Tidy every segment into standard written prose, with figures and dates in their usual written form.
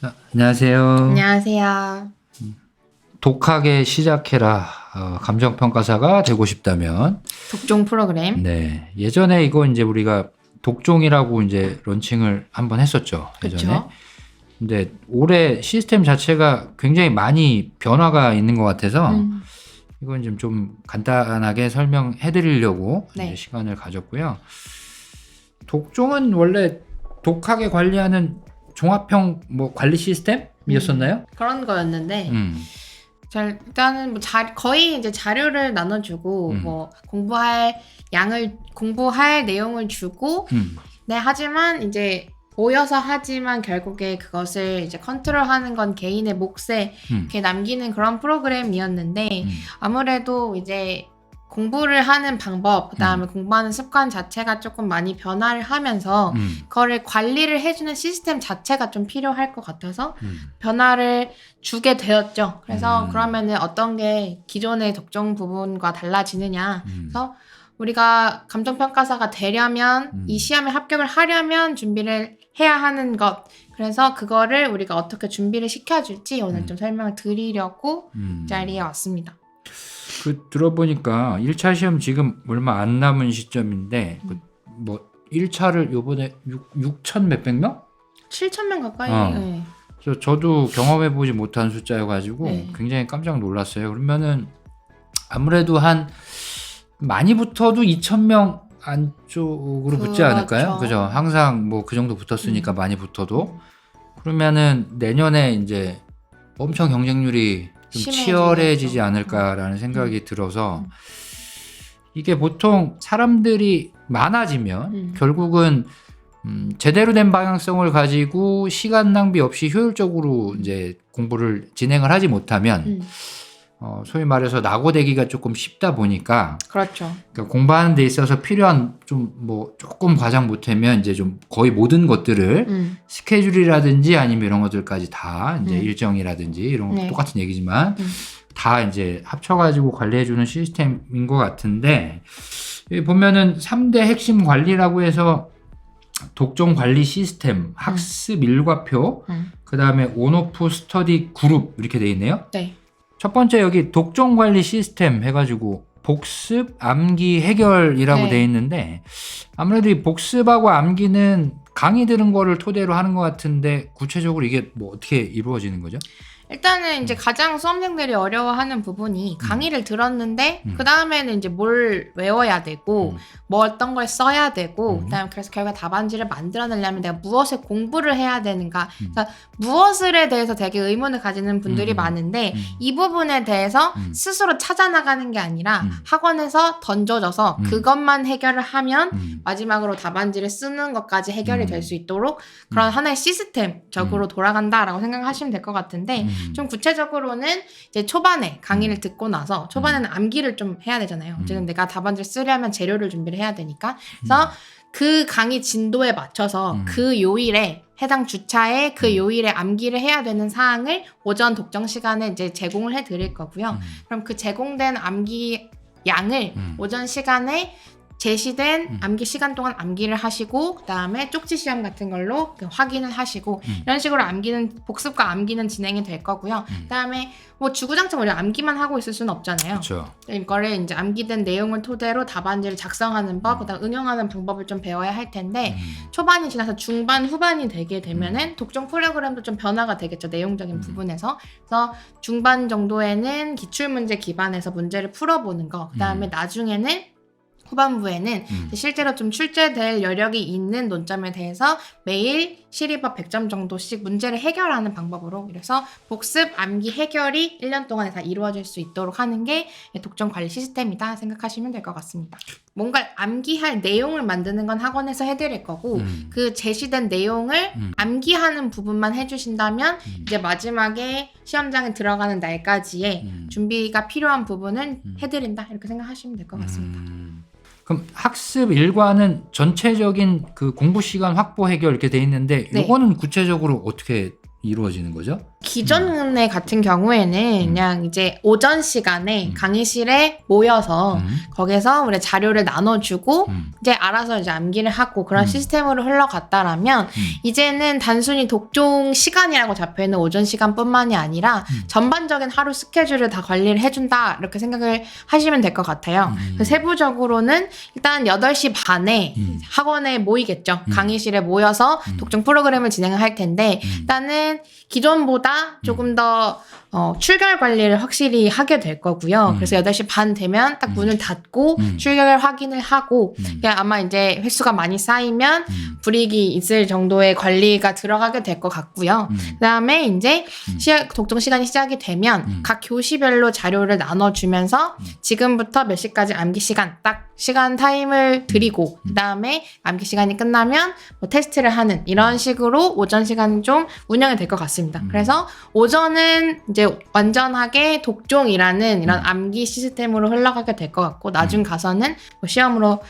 안녕하세요. 안녕하세요. 독하게 시작해라. 감정평가사가 되고 싶다면. 독종 프로그램. 네. 예전에 이거 이제 우리가 독종이라고 이제 런칭을 한번 했었죠. 예전에. 그쵸? 근데 올해 시스템 자체가 굉장히 많이 변화가 있는 것 같아서 이건 좀 간단하게 설명해 드리려고 네. 이제 시간을 가졌고요. 독종은 원래 독하게 관리하는 종합형 관리 시스템이었었나요? 그런 거였는데 음. 일단은 거의 이제 자료를 나눠주고 뭐 공부할 내용을 주고 네 하지만 이제 모여서 하지만 결국에 그것을 이제 컨트롤하는 건 개인의 몫에 이렇게 남기는 그런 프로그램이었는데 아무래도 이제 공부를 하는 방법, 그다음에 공부하는 습관 자체가 조금 많이 변화를 하면서 그거를 관리를 해주는 시스템 자체가 좀 필요할 것 같아서 변화를 주게 되었죠. 그래서 그러면은 어떤 게 기존의 독종 부분과 달라지느냐. 그래서 우리가 감정평가사가 되려면 이 시험에 합격을 하려면 준비를 해야 하는 것. 그래서 그거를 우리가 어떻게 준비를 시켜줄지 오늘 좀 설명을 드리려고 자리에 왔습니다. 들어보니까 1차 시험 지금 얼마 안 남은 시점인데 1차를 요번에 6천 몇백 명? 7,000명 가까이. 네. 그래서 저도 경험해보지 못한 숫자여가지고 네. 굉장히 깜짝 놀랐어요. 그러면은 아무래도 한 많이 붙어도 2,000명 안쪽으로 붙지 않을까요? 그죠? 항상 그 정도 붙었으니까 많이 붙어도 그러면은 내년에 이제 엄청 경쟁률이 좀 치열해지지 않을까라는 생각이 들어서 이게 보통 사람들이 많아지면 결국은 제대로 된 방향성을 가지고 시간 낭비 없이 효율적으로 이제 공부를 진행을 하지 못하면 소위 말해서 낙오되기가 조금 쉽다 보니까 그렇죠. 그러니까 공부하는 데 있어서 필요한 조금 과장 못하면 이제 좀 거의 모든 것들을 스케줄이라든지 아니면 이런 것들까지 다 이제 일정이라든지 이런 것도 똑같은 얘기지만 다 이제 합쳐가지고 관리해주는 시스템인 것 같은데 여기 보면은 3대 핵심 관리라고 해서 독종 관리 시스템, 학습 일과표, 그 다음에 온오프 스터디 그룹 이렇게 돼 있네요. 네. 첫 번째 여기 독종 관리 시스템 해가지고 복습, 암기, 해결이라고 네. 돼 있는데 아무래도 이 복습하고 암기는 강의 들은 거를 토대로 하는 것 같은데 구체적으로 이게 어떻게 이루어지는 거죠? 일단은 이제 가장 수험생들이 어려워하는 부분이 강의를 들었는데 그 다음에는 이제 뭘 외워야 되고 뭐 어떤 걸 써야 되고 그다음에 그래서 결과 답안지를 만들어내려면 내가 무엇을 공부를 해야 되는가 그래서 무엇을에 대해서 되게 의문을 가지는 분들이 많은데 이 부분에 대해서 스스로 찾아나가는 게 아니라 학원에서 던져져서 그것만 해결을 하면 마지막으로 답안지를 쓰는 것까지 해결이 될 수 있도록 그런 하나의 시스템적으로 돌아간다라고 생각하시면 될 것 같은데 좀 구체적으로는 이제 초반에 강의를 듣고 나서 초반에는 암기를 좀 해야 되잖아요. 어쨌든 내가 답안지를 쓰려면 재료를 준비를 해야 되니까. 그래서 그 강의 진도에 맞춰서 그 요일에 해당 주차에 그 요일에 암기를 해야 되는 사항을 오전 독정 시간에 이제 제공을 해 드릴 거고요. 그럼 그 제공된 암기 양을 오전 시간에 제시된 암기 시간 동안 암기를 하시고 그 다음에 쪽지 시험 같은 걸로 확인을 하시고 이런 식으로 복습과 암기는 진행이 될 거고요. 그 다음에 주구장창 우리가 암기만 하고 있을 수는 없잖아요. 그렇죠. 이거를 이제 암기된 내용을 토대로 답안지를 작성하는 법, 그다음 응용하는 방법을 좀 배워야 할 텐데 초반이 지나서 중반, 후반이 되게 되면은 독종 프로그램도 좀 변화가 되겠죠. 내용적인 부분에서. 그래서 중반 정도에는 기출문제 기반에서 문제를 풀어보는 거, 그 다음에 나중에는 후반부에는 실제로 좀 출제될 여력이 있는 논점에 대해서 매일 시리버 100점 정도씩 문제를 해결하는 방법으로 그래서 복습, 암기, 해결이 1년 동안에 다 이루어질 수 있도록 하는 게 독종 관리 시스템이다 생각하시면 될 것 같습니다. 뭔가 암기할 내용을 만드는 건 학원에서 해드릴 거고 그 제시된 내용을 암기하는 부분만 해주신다면 이제 마지막에 시험장에 들어가는 날까지의 준비가 필요한 부분은 해드린다 이렇게 생각하시면 될 것 같습니다. 그럼 학습 일과는 전체적인 그 공부 시간 확보 해결 이렇게 돼 있는데 네. 이거는 구체적으로 어떻게 이루어지는 거죠? 기존에 같은 경우에는 그냥 이제 오전 시간에 강의실에 모여서 거기서 우리 자료를 나눠주고 이제 알아서 이제 암기를 하고 그런 시스템으로 흘러갔다라면 이제는 단순히 독종 시간이라고 잡혀있는 오전 시간뿐만이 아니라 전반적인 하루 스케줄을 다 관리를 해준다 이렇게 생각을 하시면 될 것 같아요. 세부적으로는 일단 8시 반에 학원에 모이겠죠. 강의실에 모여서 독종 프로그램을 진행을 할 텐데 일단은 기존보다 조금 더 출결 관리를 확실히 하게 될 거고요. 그래서 8시 반 되면 딱 문을 닫고 출결 확인을 하고 아마 이제 횟수가 많이 쌓이면 불이익이 있을 정도의 관리가 들어가게 될 것 같고요. 그다음에 이제 독종 시간이 시작이 되면 각 교시별로 자료를 나눠주면서 지금부터 몇 시까지 암기 시간 딱 시간 타임을 드리고 그다음에 암기 시간이 끝나면 뭐 테스트를 하는 이런 식으로 오전 시간이 좀 운영이 될 것 같습니다. 그래서 오전은 이제 완전하게 독종이라는 이런 암기 시스템으로 흘러가게 될 것 같고 나중 가서는 뭐 시험으로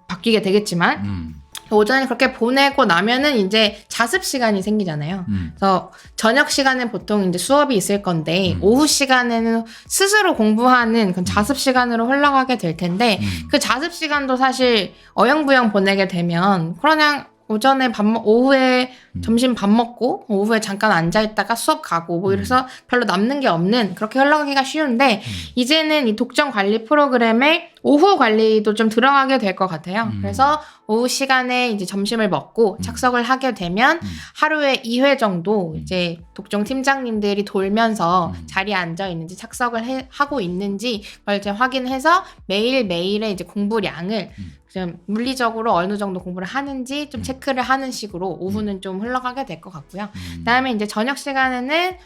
바뀌게 되겠지만 오전에 그렇게 보내고 나면은 이제 자습 시간이 생기잖아요. 그래서 저녁 시간에 보통 이제 수업이 있을 건데 오후 시간에는 스스로 공부하는 그 자습 시간으로 흘러가게 될 텐데 그 자습 시간도 사실 어영부영 보내게 되면 그냥 오전에 오후에 점심 밥 먹고 오후에 잠깐 앉아있다가 수업 가고 뭐 이래서 별로 남는 게 없는 그렇게 흘러가기가 쉬운데 이제는 이 독점 관리 프로그램에 오후 관리도 좀 들어가게 될 것 같아요. 그래서 오후 시간에 이제 점심을 먹고 착석을 하게 되면 하루에 2회 정도 이제 독종 팀장님들이 돌면서 자리에 앉아 있는지 착석을 하고 있는지 그걸 이제 확인해서 매일매일의 이제 공부량을 좀 물리적으로 어느 정도 공부를 하는지 좀 체크를 하는 식으로 오후는 좀 흘러가게 될 것 같고요. 그다음에 이제 저녁 시간에는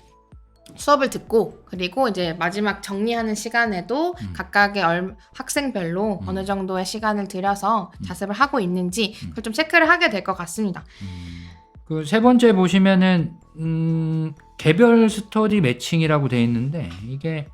수업을 듣고 그리고 이제 마지막 정리하는 시간에도 각각의 학생별로 어느 정도의 시간을 들여서 자습을 하고 있는지 그걸 좀 체크를 하게 될 것 같습니다. 그 세 번째 보시면은 개별 스터디 매칭이라고 돼 있는데 이게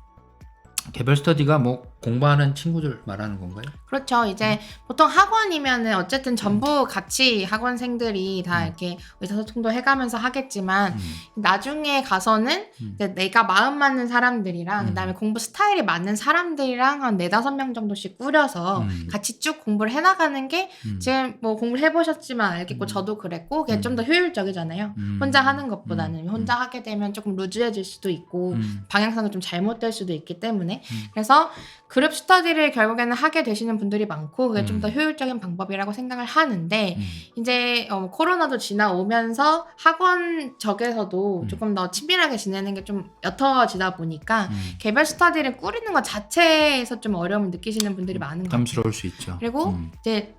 개별 스터디가 뭐 공부하는 친구들 말하는 건가요? 그렇죠. 이제 보통 학원이면은 어쨌든 전부 같이 학원생들이 다 이렇게 의사소통도 해가면서 하겠지만 나중에 가서는 이제 내가 마음 맞는 사람들이랑 그다음에 공부 스타일이 맞는 사람들이랑 한 4-5명 정도씩 꾸려서 같이 쭉 공부를 해나가는 게 지금 뭐 공부를 해보셨지만 알겠고 저도 그랬고 그게 좀 더 효율적이잖아요. 혼자 하는 것보다는 혼자 하게 되면 조금 루즈해질 수도 있고 방향성이 좀 잘못될 수도 있기 때문에 그래서 그룹 스터디를 결국에는 하게 되시는 분들이 많고 그게 좀 더 효율적인 방법이라고 생각을 하는데 이제 코로나도 지나오면서 학원적에서도 조금 더 친밀하게 지내는 게 좀 옅어지다 보니까 개별 스터디를 꾸리는 것 자체에서 좀 어려움을 느끼시는 분들이 많은 것 같아요. 부담스러울 수 있죠. 그리고 이제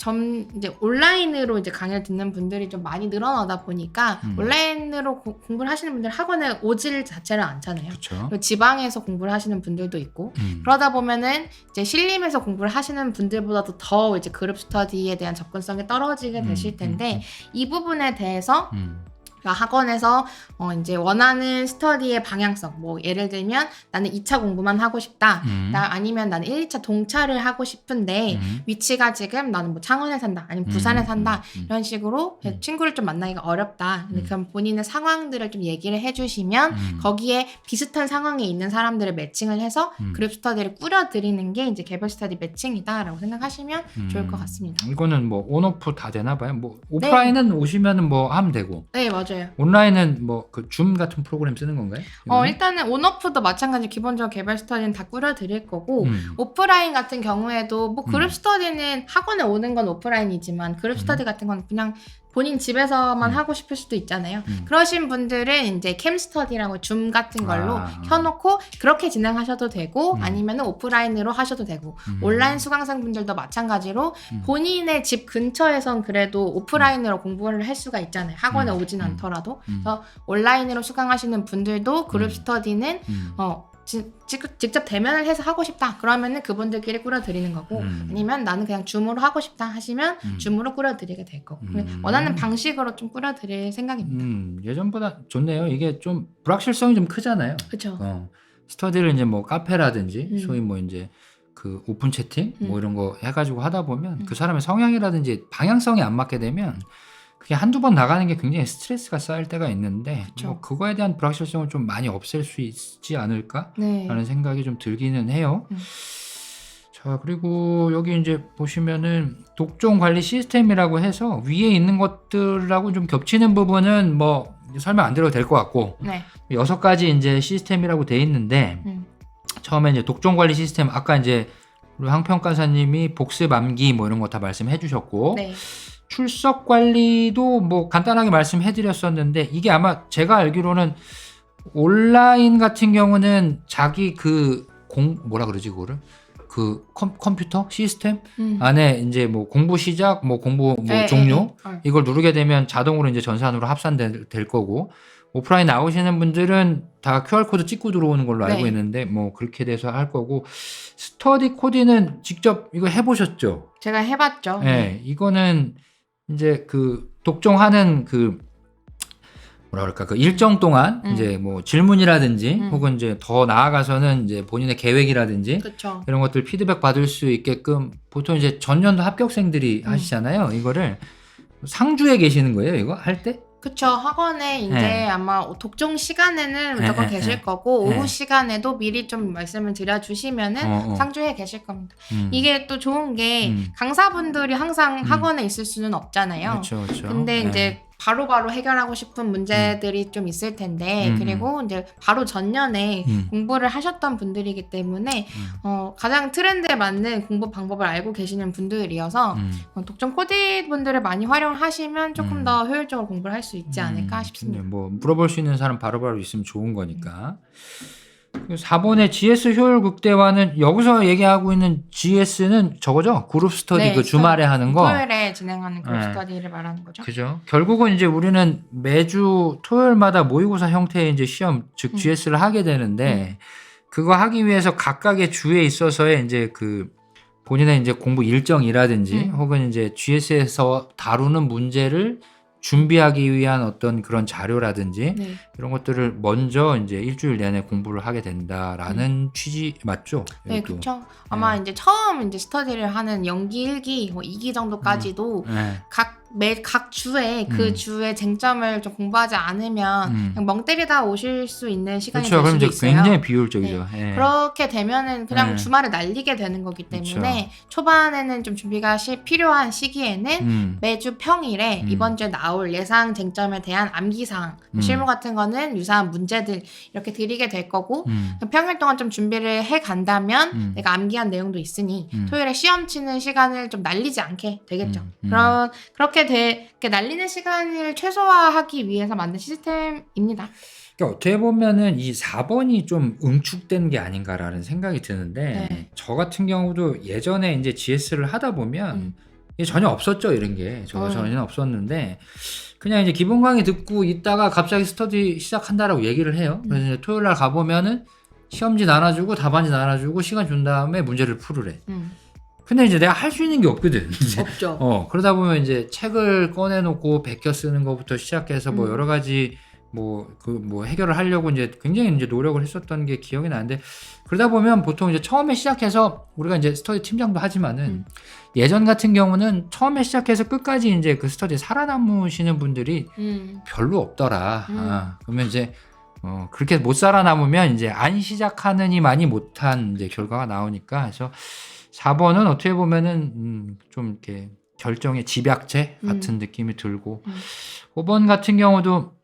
온라인으로 이제 강의를 듣는 분들이 좀 많이 늘어나다 보니까 온라인으로 공부를 하시는 분들 학원에 오질 자체를 않잖아요. 그리고 지방에서 공부를 하시는 분들도 있고 그러다 보면은 이제 신림에서 공부를 하시는 분들보다도 더 이제 그룹 스터디에 대한 접근성이 떨어지게 되실 텐데 이 부분에 대해서 학원에서 이제 원하는 스터디의 방향성 뭐 예를 들면 나는 2차 공부만 하고 싶다 아니면 나는 1, 2차 동차를 하고 싶은데 위치가 지금 나는 뭐 창원에 산다 아니면 부산에 산다 이런 식으로 친구를 좀 만나기가 어렵다 그럼 본인의 상황들을 좀 얘기를 해주시면 거기에 비슷한 상황에 있는 사람들을 매칭을 해서 그룹 스터디를 꾸려드리는 게 이제 개별 스터디 매칭이다라고 생각하시면 좋을 것 같습니다. 이거는 뭐 온오프 다 되나 봐요? 뭐 오프라인은 오시면은 뭐 하면 되고 네 맞아요. 온라인은 뭐 그 줌 같은 프로그램 쓰는 건가요? 일단은 온오프도 마찬가지 기본적으로 개별 스터디는 다 꾸려드릴 거고 오프라인 같은 경우에도 뭐 그룹 스터디는 학원에 오는 건 오프라인이지만 그룹 스터디 같은 건 그냥 본인 집에서만 하고 싶을 수도 있잖아요. 그러신 분들은 이제 캠스터디라고 줌 같은 걸로 켜놓고 그렇게 진행하셔도 되고 아니면 오프라인으로 하셔도 되고 온라인 수강생분들도 마찬가지로 본인의 집 근처에선 그래도 오프라인으로 공부를 할 수가 있잖아요. 학원에 오진 않더라도. 그래서 온라인으로 수강하시는 분들도 그룹 스터디는 직접 대면을 해서 하고 싶다 그러면은 그분들끼리 꾸려드리는 거고 아니면 나는 그냥 줌으로 하고 싶다 하시면 줌으로 꾸려드리게 될 거고 원하는 방식으로 좀 꾸려드릴 생각입니다. 예전보다 좋네요. 이게 좀 불확실성이 좀 크잖아요. 그렇죠. 스터디를 이제 뭐 카페라든지 소위 뭐 이제 그 오픈 채팅 뭐 이런 거 해가지고 하다 보면 그 사람의 성향이라든지 방향성이 안 맞게 되면 그게 한두 번 나가는 게 굉장히 스트레스가 쌓일 때가 있는데 그쵸. 뭐 그거에 대한 불확실성을 좀 많이 없앨 수 있지 않을까? 네. 라는 생각이 좀 들기는 해요. 음. 자, 그리고 여기 이제 보시면은 독종 관리 시스템이라고 해서 위에 있는 것들하고 좀 겹치는 부분은 뭐 설명 안 드려도 될 것 같고 네. 6가지 이제 시스템이라고 돼 있는데 처음에 이제 독종 관리 시스템 아까 이제 우리 황평가사님이 복습 암기 뭐 이런 거 다 말씀해 주셨고 네. 출석 관리도 뭐 간단하게 말씀해 드렸었는데 이게 아마 제가 알기로는 온라인 같은 경우는 자기 뭐라 그러지 그거를 그 컴퓨터 시스템 안에 이제 뭐 공부 시작 뭐 공부 뭐 네, 종료 네. 이걸 누르게 되면 자동으로 이제 전산으로 합산될 거고 오프라인 나오시는 분들은 다 QR코드 찍고 들어오는 걸로 알고 네. 있는데 뭐 그렇게 돼서 할 거고 스터디 코디는 직접 이거 해보셨죠? 제가 해봤죠. 네, 이거는 이제 그 독종하는 그 뭐라 그럴까 그 일정 동안 이제 뭐 질문이라든지 혹은 이제 더 나아가서는 이제 본인의 계획이라든지 그렇죠. 이런 것들 피드백 받을 수 있게끔 보통 이제 전년도 합격생들이 하시잖아요. 이거를 상주에 계시는 거예요, 이거 할 때? 그쵸. 학원에 이제 네. 아마 독종 시간에는 무조건 네, 계실 네. 거고 네. 오후 시간에도 미리 좀 말씀을 드려주시면은 상주에 계실 겁니다. 이게 또 좋은 게 강사분들이 항상 학원에 있을 수는 없잖아요. 그렇죠, 그렇죠. 근데 네. 이제 바로바로 해결하고 싶은 문제들이 좀 있을 텐데 그리고 이제 바로 전년에 공부를 하셨던 분들이기 때문에 가장 트렌드에 맞는 공부 방법을 알고 계시는 분들이어서 독점 코디 분들을 많이 활용하시면 조금 더 효율적으로 공부를 할 수 있지 않을까 싶습니다. 뭐 물어볼 수 있는 사람 바로바로 있으면 좋은 거니까. 4번의 GS 효율 극대화는 여기서 얘기하고 있는 GS는 저거죠? 그룹 스터디 네, 그 주말에 하는 거. 토요일에 진행하는 그룹 네. 스터디를 말하는 거죠. 그죠? 결국은 이제 우리는 매주 토요일마다 모의고사 형태의 이제 시험, 즉 GS를 하게 되는데 그거 하기 위해서 각각의 주에 있어서의 이제 그 본인의 이제 공부 일정이라든지 혹은 이제 GS에서 다루는 문제를 준비하기 위한 어떤 그런 자료라든지 네. 이런 것들을 먼저 이제 일주일 내내 공부를 하게 된다라는 취지 맞죠? 네, 이것도. 그렇죠. 아마 이제 처음 이제 스터디를 하는 연기 1기, 뭐 2기 정도까지도 네. 각 주에 그 주의 쟁점을 좀 공부하지 않으면 그냥 멍 때리다 오실 수 있는 시간이 그렇죠. 될 그럼 수도 이제 있어요. 굉장히 비효율적이죠. 예. 그렇게 되면은 그냥 네. 주말을 날리게 되는 거기 때문에 그쵸. 초반에는 좀 준비가 필요한 시기에는 매주 평일에 이번 주에 나올 예상 쟁점에 대한 암기사항, 실무 같은 거는 유사한 문제들 이렇게 드리게 될 거고 평일 동안 좀 준비를 해 간다면 내가 암기한 내용도 있으니 토요일에 시험 치는 시간을 좀 날리지 않게 되겠죠. 그렇게 날리는 시간을 최소화하기 위해서 만든 시스템입니다. 그러니까 어떻게 보면은 이 4번이 좀 응축된 게 아닌가라는 생각이 드는데 네. 저 같은 경우도 예전에 이제 GS를 하다 보면 이게 전혀 없었죠, 이런 게. 전혀 없었는데 그냥 이제 기본 강의 듣고 있다가 갑자기 스터디 시작한다라고 얘기를 해요. 그래서 이제 토요일 날 가보면은 시험지 나눠주고 답안지 나눠주고 시간 준 다음에 문제를 풀으래. 근데 이제 내가 할 수 있는 게 없거든. 이제. 없죠. 그러다 보면 이제 책을 꺼내놓고 베껴 쓰는 것부터 시작해서 뭐 여러 가지 뭐 해결을 하려고 이제 굉장히 이제 노력을 했었던 게 기억이 나는데 그러다 보면 보통 이제 처음에 시작해서 우리가 이제 스터디 팀장도 하지만은 예전 같은 경우는 처음에 시작해서 끝까지 이제 그 스터디에 살아남으시는 분들이 별로 없더라. 그러면 이제 그렇게 못 살아남으면 이제 안 시작하느니 못한 이제 결과가 나오니까 그래서 4번은 어떻게 보면은 좀 이렇게 결정의 집약체 같은 느낌이 들고 5번 같은 경우도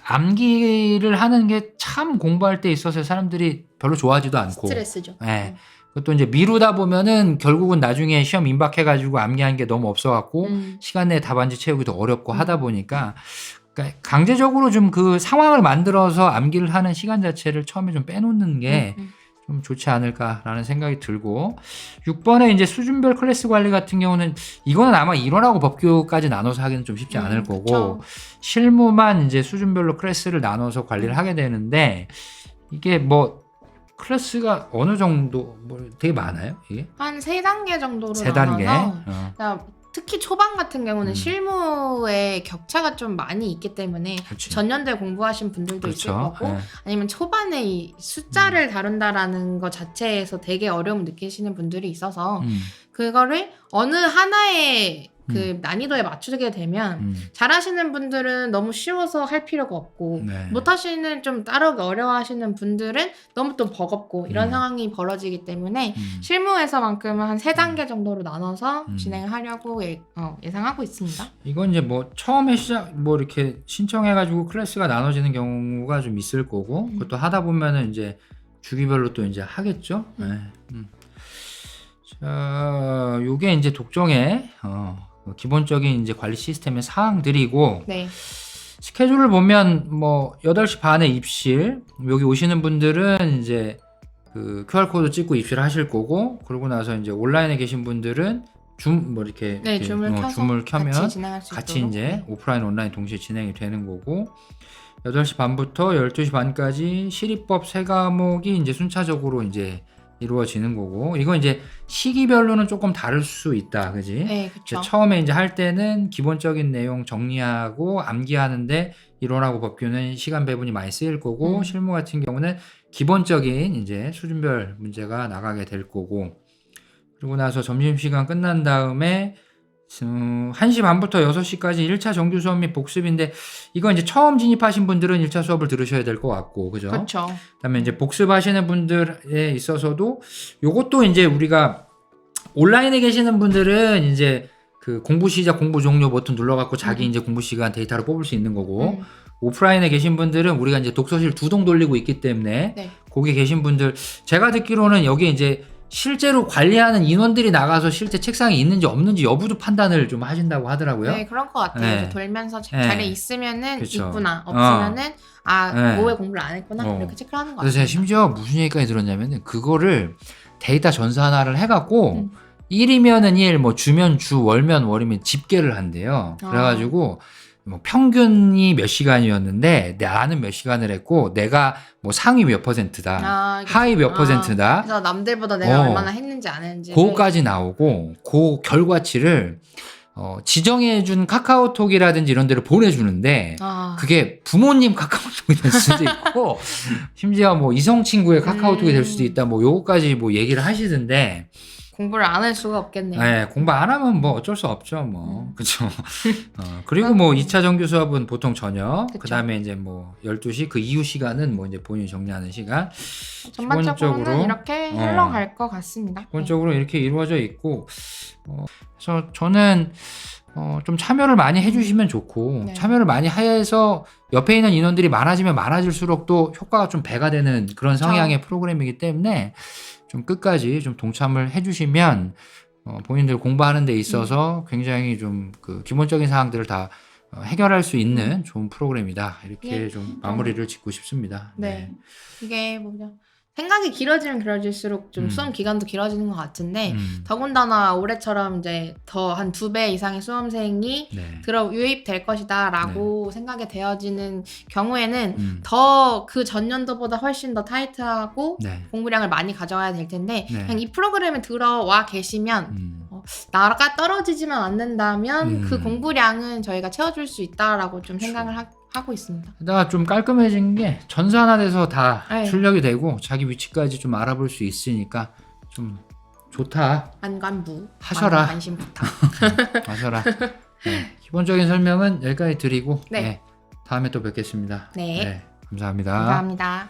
암기를 하는 게 참 공부할 때 있어서 사람들이 별로 좋아하지도 않고 스트레스죠. 네. 그것도 이제 미루다 보면은 결국은 나중에 시험 임박해가지고 암기한 게 너무 없어갖고 시간 내에 답안지 채우기도 어렵고 하다 보니까 그러니까 강제적으로 좀 그 상황을 만들어서 암기를 하는 시간 자체를 처음에 좀 빼놓는 게 좀 좋지 않을까라는 생각이 들고 6번에 이제 수준별 클래스 관리 같은 경우는 이거는 아마 일원하고 법규까지 나눠서 하기는 좀 쉽지 않을 거고 그쵸. 실무만 이제 수준별로 클래스를 나눠서 관리를 하게 되는데 이게 뭐 클래스가 어느 정도 뭐 되게 많아요 이게? 한 3단계 정도로 3단계? 나눠서 그러니까 특히 초반 같은 경우는 실무에 격차가 좀 많이 있기 때문에 그치. 전년도에 공부하신 분들도 있을 그렇죠. 거고 네. 아니면 초반에 이 숫자를 다룬다라는 것 자체에서 되게 어려움을 느끼시는 분들이 있어서 그거를 어느 하나의 그 난이도에 맞추게 되면 잘하시는 분들은 너무 쉬워서 할 필요가 없고 네. 못하시는 좀 따르기 어려워하시는 분들은 너무 또 버겁고 이런 음. 상황이 벌어지기 때문에 실무에서만큼은 한 3단계 정도로 나눠서 진행을 하려고 예상하고 있습니다. 이건 이제 뭐 처음에 시작 뭐 이렇게 신청해가지고 클래스가 나눠지는 경우가 좀 있을 거고 그것도 하다 보면은 이제 주기별로 또 이제 하겠죠. 네. 자, 요게 이제 독종의 기본적인 이제 관리 시스템의 사항들이고 네. 스케줄을 보면 뭐 8시 반에 입실 여기 오시는 분들은 이제 그 QR코드 찍고 입실 하실 거고 그러고 나서 이제 온라인에 계신 분들은 뭐 이렇게, 네, 줌을 켜서 줌을 켜면 같이 진행할 수 같이 있도록. 이제 네. 오프라인 온라인 동시에 진행이 되는 거고 8시 반부터 12시 반까지 시리법 3과목이 이제 순차적으로 이제 이루어지는 거고 이건 이제 시기별로는 조금 다를 수 있다. 그지? 네, 그렇죠. 처음에 이제 할 때는 기본적인 내용 정리하고 암기하는데 이론하고 법규는 시간 배분이 많이 쓰일 거고 실무 같은 경우는 기본적인 이제 수준별 문제가 나가게 될 거고 그리고 나서 점심시간 끝난 다음에 1시 반부터 6시까지 1차 정규 수업 및 복습인데 이건 이제 처음 진입하신 분들은 1차 수업을 들으셔야 될 것 같고 그죠? 그렇죠. 그다음에 이제 복습하시는 분들에 있어서도 요것도 이제 우리가 온라인에 계시는 분들은 이제 그 공부 시작 공부 종료 버튼 눌러갖고 자기 이제 공부 시간 데이터를 뽑을 수 있는 거고 오프라인에 계신 분들은 우리가 이제 독서실 2동 돌리고 있기 때문에 네. 거기 계신 분들 제가 듣기로는 여기 이제 실제로 관리하는 인원들이 나가서 실제 책상에 있는지 없는지 여부도 판단을 좀 하신다고 하더라고요. 네, 그런 것 같아요. 네. 이제 돌면서 네. 자리에 있으면은 그쵸. 있구나, 없으면은 네. 오후에 공부를 안 했구나 이렇게 체크를 하는 것 그래서 같아요. 제가 심지어 무슨 얘기까지 들었냐면은 그거를 데이터 전산 하나를 해갖고 1이면은 1, 뭐 주면 주, 월면 월이면 집계를 한대요. 그래가지고 뭐 평균이 몇 시간이었는데 나는 몇 시간을 했고 내가 뭐 상위 몇 %다, 하위 몇 %다. 그래서 남들보다 내가 얼마나 했는지 안 했는지 그거까지 나오고 그 결과치를 지정해준 카카오톡이라든지 이런 데로 보내주는데 그게 부모님 카카오톡이 될 수도 있고 심지어 뭐 이성 친구의 카카오톡이 될 수도 있다 뭐 요거까지 뭐 얘기를 하시던데 공부를 안 할 수가 없겠네요. 네, 공부 안 하면 뭐 어쩔 수 없죠 뭐 그쵸. 그리고 뭐 2차 정규 수업은 보통 저녁 그 다음에 이제 뭐 12시 그 이후 시간은 뭐 이제 본인이 정리하는 시간 전반적으로는 기본적으로, 이렇게 흘러갈 것 같습니다. 기본적으로 이렇게 이루어져 있고 그래서 저는 좀 참여를 많이 해주시면 좋고 네. 참여를 많이 해서 옆에 있는 인원들이 많아지면 많아질수록 또 효과가 좀 배가 되는 그런 성향의 프로그램이기 때문에 좀 끝까지 좀 동참을 해주시면 본인들 공부하는 데 있어서 굉장히 좀 그 기본적인 사항들을 다 해결할 수 있는 좋은 프로그램이다 이렇게 좀 마무리를 짓고 싶습니다. 네. 이게 뭐냐 생각이 길어지면 길어질수록 좀 수험 기간도 길어지는 것 같은데 더군다나 올해처럼 이제 더 한 2배 이상의 수험생이 네. 유입될 것이다라고 생각이 되어지는 경우에는 더 그 전년도보다 훨씬 더 타이트하고 네. 공부량을 많이 가져와야 될 텐데 네. 그냥 이 프로그램에 들어와 계시면 나가 떨어지지만 않는다면 그 공부량은 저희가 채워줄 수 있다라고 좀 생각을 하고 있습니다. 게다가 좀 깔끔해진 게 전산화돼서 다 네. 출력이 되고 자기 위치까지 좀 알아볼 수 있으니까 좀 좋다. 안관부 하셔라. 관심 부탁. 하셔라. 네. 기본적인 설명은 여기까지 드리고 네. 다음에 또 뵙겠습니다. 네. 감사합니다. 감사합니다.